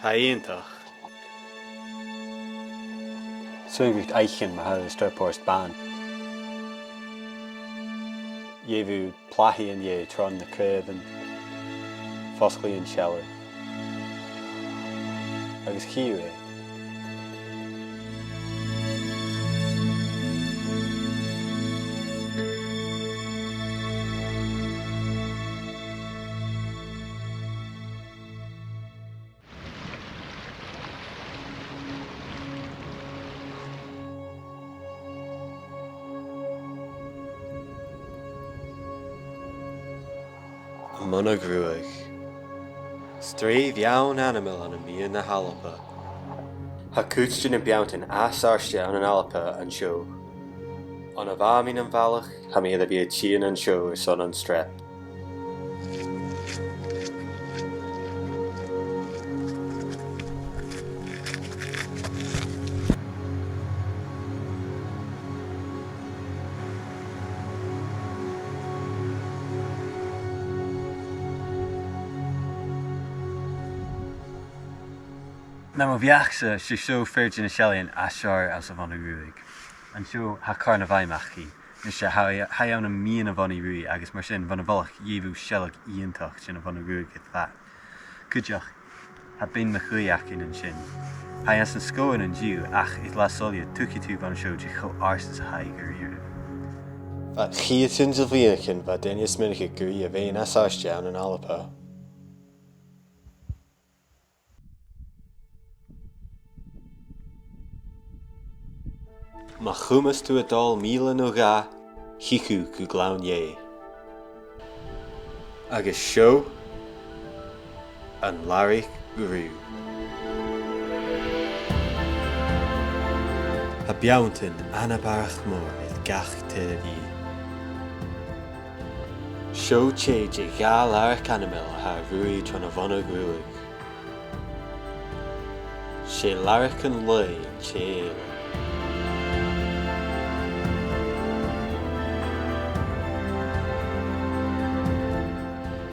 Haíntach. Suigrit Eichin ma hal Sturpost ban. Yevu Plahi and Ye Tron the Craven, Foskly and Sheller. Agus Kiwe. Monadh Ruadh. Stríomh jaun animal an mí na halapa. Ha cútstin yn biawntin asarstia an alapa an show. On a vamin an valach, ha mi edda bi a chien an show son an strep. Na mo viachsa si show Virgin Shelley Ashar as of Mhonadh Ruadh. And show ha carnavai machi. Nisha ha yawn a mian of Mhonadh Ruadh agus mar sin van a volach yevu shellag iantach sin of Mhonadh Ruadh get that. Kujach ha bin machuyach in an shin. Ha yas an skoen an Jew ach it la solia tukitu van show jicho arsens haiger here. Vat chietins of Lianakin va Denius Minikik guri a vein asarstia an alapa. Ma chumas tu a dal míle no ga, hichu cu glawn ye. Agus show an Larry Guru. Ha biawntin anabarach mor it gach te vi. Show che je ga Larach animal ha rui tron of Mhonadh Ruadh. She Larach an lay che.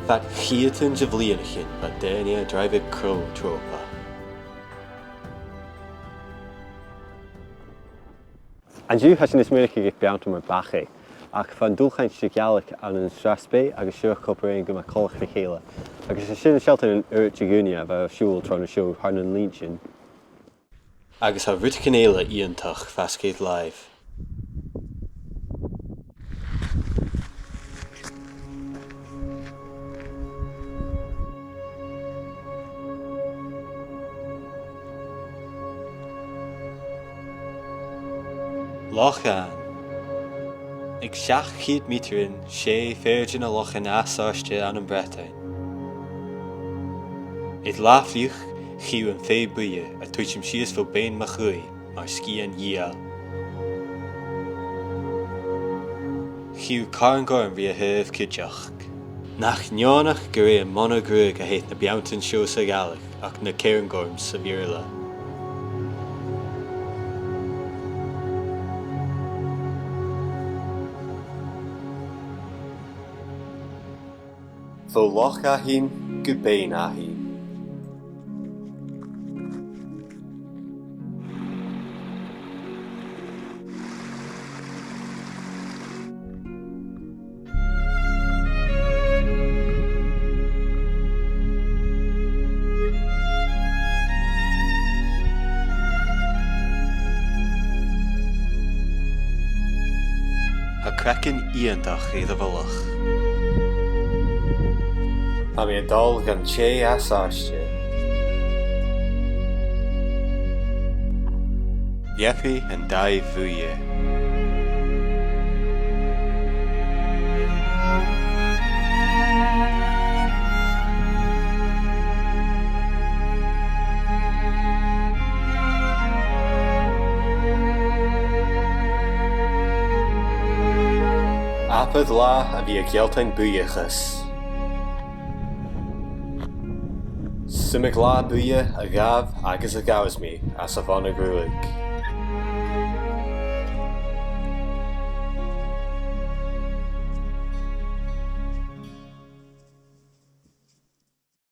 Vat chietun javlianichin, but Dania drive a crow tropa. And you has in this minute get bound to my bache. Ach van doelgein stigalik aan een strasbe, agus sure cooperating with my colleague Michaela. Agus a sin shelter in Urtigunia of a fuel trying to show Harnan Lynchin. Agus ha Rutkanela iantach fascate live. Lochan. Ik zag giet mitrin, she virgin a lochan asarste an bretain. Het laflich, giu en fe buie, a tuchim shies voor been machui, maar ski en yia. Giu Cairngorms via hef kidjach. Nach njonach gure Monadh Ruadh a heet na biawntin show sa galich, ach na Cairngorms sa virla. Fo loch ahim, gubain ahim. Ha kraken iantach iddo volach. Ha mi a dal gan che asarste. Yepi and dai vuye. Apad la a vi a geltain buyechas. Sumig la buie a gav agus a gausmi as a Mhonadh Ruadh.